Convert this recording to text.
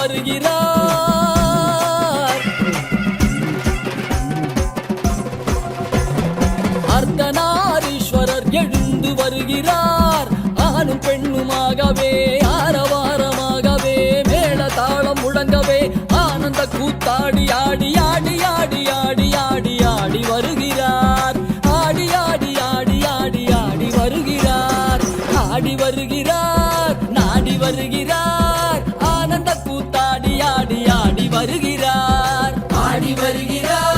வருகிறார். அர்த்தநாரீஸ்வரர் எழுந்து வருகிறார். ஆணும் பெண்ணுமாகவே ஆரவாரமாகவே மேள தாளம் முழங்கவே ஆனந்த கூத்தாடி ஆடி ஆடி ஆடி ஆடி ஆடி ஆடி வருகிறார். ஆடி ஆடி ஆடி ஆடி ஆடி வருகிறார். ஆடி வருகிறார், நாடி வருகிறார். ஆனந்த கூத்தாடி ஆடி ஆடி வருகிறார். ஆடி வருகிறார்.